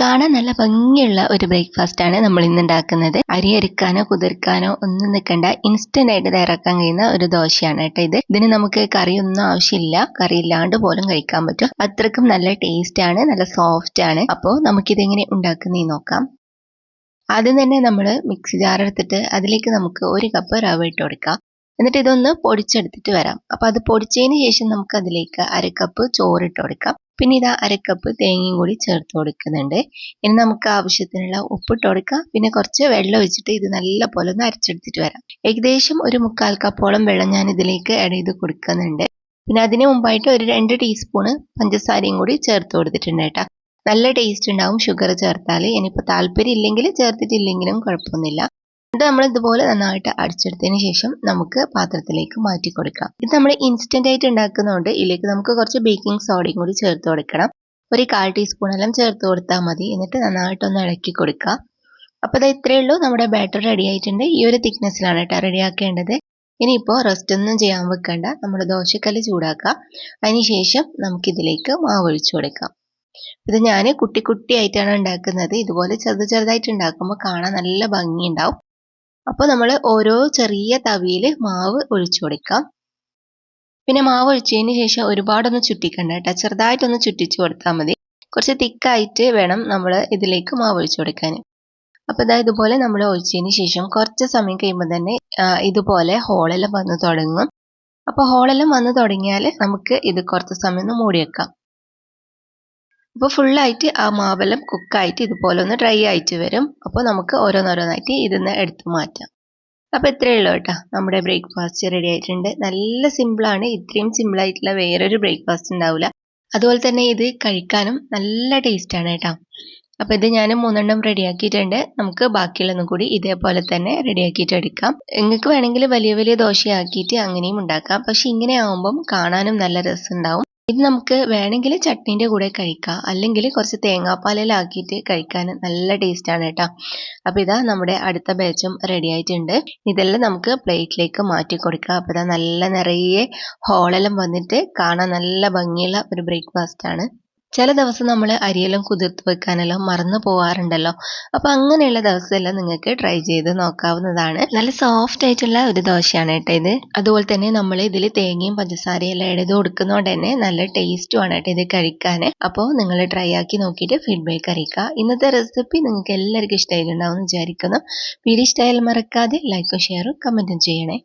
കാണാൻ നല്ല ഭംഗിയുള്ള ഒരു ബ്രേക്ക്ഫാസ്റ്റ് ആണ് നമ്മൾ ഇന്ന് ഉണ്ടാക്കുന്നത്. അരി അരക്കാനോ കുതിർക്കാനോ ഒന്നും നിൽക്കണ്ട, ഇൻസ്റ്റന്റ് ആയിട്ട് തയ്യാറാക്കാൻ കഴിയുന്ന ഒരു ദോശയാണ് കേട്ടോ ഇത്. ഇതിന് നമുക്ക് കറിയൊന്നും ആവശ്യമില്ല, കറി ഇല്ലാണ്ട് പോലും കഴിക്കാൻ പറ്റും. അത്രക്കും നല്ല ടേസ്റ്റ് ആണ്, നല്ല സോഫ്റ്റ് ആണ്. അപ്പോൾ നമുക്കിതെങ്ങനെ ഉണ്ടാക്കുന്നതെന്ന് നോക്കാം. ആദ്യം തന്നെ നമ്മൾ മിക്സി ജാർ എടുത്തിട്ട് അതിലേക്ക് നമുക്ക് 1 കപ്പ് റവ ഇട്ട് കൊടുക്കാം. എന്നിട്ട് ഇതൊന്ന് പൊടിച്ചെടുത്തിട്ട് വരാം. അപ്പോൾ അത് പൊടിച്ചതിന് ശേഷം നമുക്ക് അതിലേക്ക് 1/2 കപ്പ് ചോറ് ഇട്ട് കൊടുക്കാം. പിന്നെ ഇതാ 1/2 കപ്പ് തേങ്ങയും കൂടി ചേർത്ത് കൊടുക്കുന്നുണ്ട്. ഇനി നമുക്ക് ആവശ്യത്തിനുള്ള ഉപ്പിട്ട് കൊടുക്കാം. പിന്നെ കുറച്ച് വെള്ളം ഒഴിച്ചിട്ട് ഇത് നല്ല പോലെ ഒന്ന് അരച്ചെടുത്തിട്ട് വരാം. ഏകദേശം ഒരു 1/4 കപ്പോളം വെള്ളം ഞാൻ ഇതിലേക്ക് ആഡ് ചെയ്ത് കൊടുക്കുന്നുണ്ട്. പിന്നെ അതിന് മുമ്പായിട്ട് ഒരു 2 ടീസ്പൂണ് പഞ്ചസാരയും കൂടി ചേർത്ത് കൊടുത്തിട്ടുണ്ട് കേട്ടോ. നല്ല ടേസ്റ്റ് ഉണ്ടാവും ഷുഗർ ചേർത്താൽ. ഇനിയിപ്പോൾ താല്പര്യം ഇല്ലെങ്കിൽ ചേർത്തിട്ടില്ലെങ്കിലും കുഴപ്പമൊന്നുമില്ല. ഇത് നമ്മൾ ഇതുപോലെ നന്നായിട്ട് അടിച്ചെടുത്തതിന് ശേഷം നമുക്ക് പാത്രത്തിലേക്ക് മാറ്റി കൊടുക്കാം. ഇത് നമ്മൾ ഇൻസ്റ്റന്റ് ആയിട്ട് ഉണ്ടാക്കുന്നതുകൊണ്ട് ഇതിലേക്ക് നമുക്ക് കുറച്ച് ബേക്കിംഗ് സോഡയും കൂടി ചേർത്ത് കൊടുക്കണം. ഒരു 1/4 ടീസ്പൂണെല്ലാം ചേർത്ത് കൊടുത്താൽ മതി. എന്നിട്ട് നന്നായിട്ടൊന്ന് ഇളക്കി കൊടുക്കുക. അപ്പോൾ ഇത് ഇത്രയേ ഉള്ളൂ, നമ്മുടെ ബാറ്റർ റെഡി ആയിട്ടുണ്ട്. ഈ ഒരു തിക്നെസ്സിലാണ് കേട്ടോ റെഡിയാക്കേണ്ടത്. ഇനിയിപ്പോൾ റെസ്റ്റ് ഒന്നും ചെയ്യാൻ വെക്കണ്ട, നമ്മുടെ ദോശക്കല്ല് ചൂടാക്കുക. അതിനുശേഷം നമുക്കിതിലേക്ക് മാവ് ഒഴിച്ചു കൊടുക്കാം. ഇത് ഞാൻ കുട്ടി കുട്ടിയായിട്ടാണ് ഉണ്ടാക്കുന്നത്. ഇതുപോലെ ചെറുതായിട്ട് ഉണ്ടാക്കുമ്പോൾ കാണാൻ നല്ല ഭംഗിയുണ്ടാവും. അപ്പോൾ നമ്മൾ ഓരോ ചെറിയ തവിയിൽ മാവ് ഒഴിച്ചു കൊടുക്കാം. പിന്നെ മാവ് ഒഴിച്ചതിന് ശേഷം ഒരുപാടൊന്ന് ചുറ്റിക്കണ്ട കേട്ടോ, ചെറുതായിട്ടൊന്ന് ചുറ്റിച്ചു കൊടുത്താൽ മതി. കുറച്ച് തിക്കായിട്ട് വേണം നമ്മൾ ഇതിലേക്ക് മാവ് ഒഴിച്ചു കൊടുക്കാൻ. അപ്പോൾ ഇതാ ഇതുപോലെ നമ്മൾ ഒഴിച്ചതിന് ശേഷം കുറച്ച് സമയം കഴിയുമ്പോൾ തന്നെ ഇതുപോലെ ഹോളെല്ലാം വന്ന് തുടങ്ങും. അപ്പോൾ ഹോളെല്ലാം വന്ന് തുടങ്ങിയാൽ നമുക്ക് ഇത് കുറച്ച് സമയം ഒന്ന് മൂടി വെക്കാം. അപ്പോൾ ഫുള്ളായിട്ട് ആ മാവെല്ലാം കുക്കായിട്ട് ഇതുപോലെ ഒന്ന് ഡ്രൈ ആയിട്ട് വരും. അപ്പോൾ നമുക്ക് ഓരോന്നോരോന്നായിട്ട് ഇതിന്ന് എടുത്ത് മാറ്റാം. അപ്പോൾ ഇത്രയേ ഉള്ളൂ കേട്ടോ, നമ്മുടെ ബ്രേക്ക്ഫാസ്റ്റ് റെഡി ആയിട്ടുണ്ട്. നല്ല സിമ്പിളാണ്, ഇത്രയും സിമ്പിളായിട്ടുള്ള വേറൊരു ബ്രേക്ക്ഫാസ്റ്റ് ഉണ്ടാവില്ല. അതുപോലെ തന്നെ ഇത് കഴിക്കാനും നല്ല ടേസ്റ്റാണ് കേട്ടോ. അപ്പോൾ ഇത് ഞാൻ 3 റെഡിയാക്കിയിട്ടുണ്ട്. നമുക്ക് ബാക്കിയുള്ളതും കൂടി ഇതേപോലെ തന്നെ റെഡിയാക്കിയിട്ട് എടുക്കാം. നിങ്ങൾക്ക് വേണമെങ്കിൽ വലിയ വലിയ ദോശയാക്കിയിട്ട് അങ്ങനെയും ഉണ്ടാക്കാം. പക്ഷെ ഇങ്ങനെ ആകുമ്പം കാണാനും നല്ല രസമുണ്ടാവും. ഇത് നമുക്ക് വേണമെങ്കിൽ ചട്നീൻ്റെ കൂടെ കഴിക്കാം, അല്ലെങ്കിൽ കുറച്ച് തേങ്ങാപ്പാലിലാക്കിയിട്ട് കഴിക്കാൻ നല്ല ടേസ്റ്റാണ് കേട്ടോ. അപ്പോൾ ഇതാ നമ്മുടെ അടുത്ത ബാച്ചും റെഡി ആയിട്ടുണ്ട്. ഇതെല്ലാം നമുക്ക് പ്ലേറ്റിലേക്ക് മാറ്റി കൊടുക്കാം. അപ്പോൾ ഇതാ നല്ല നിറയെ ഹോളെല്ലാം വന്നിട്ട് കാണാൻ നല്ല ഭംഗിയുള്ള ഒരു ബ്രേക്ക്ഫാസ്റ്റ് ആണ്. ചില ദിവസം നമ്മൾ അരിയെല്ലാം കുതിർത്ത് വെക്കാനെല്ലാം മറന്നു പോകാറുണ്ടല്ലോ. അപ്പോൾ അങ്ങനെയുള്ള ദിവസമെല്ലാം നിങ്ങൾക്ക് ട്രൈ ചെയ്ത് നോക്കാവുന്നതാണ്. നല്ല സോഫ്റ്റ് ആയിട്ടുള്ള ഒരു ദോശയാണ് കേട്ടോ ഇത്. അതുപോലെ തന്നെ നമ്മൾ ഇതിൽ തേങ്ങയും പഞ്ചസാരയും എല്ലാം ഇടത് കൊടുക്കുന്നതുകൊണ്ട് തന്നെ നല്ല ടേസ്റ്റുമാണ് കേട്ടോ ഇത് കഴിക്കാൻ. അപ്പോൾ നിങ്ങൾ ട്രൈ ആക്കി നോക്കിയിട്ട് ഫീഡ്ബാക്ക് അറിയിക്കുക. ഇന്നത്തെ റെസിപ്പി നിങ്ങൾക്ക് എല്ലാവർക്കും ഇഷ്ടമായിട്ടുണ്ടാവും എന്ന് വിചാരിക്കുന്നു. വീഡിയോ ഇഷ്ടമായാലും മറക്കാതെ ലൈക്കും ഷെയറും കമൻറ്റും ചെയ്യണേ.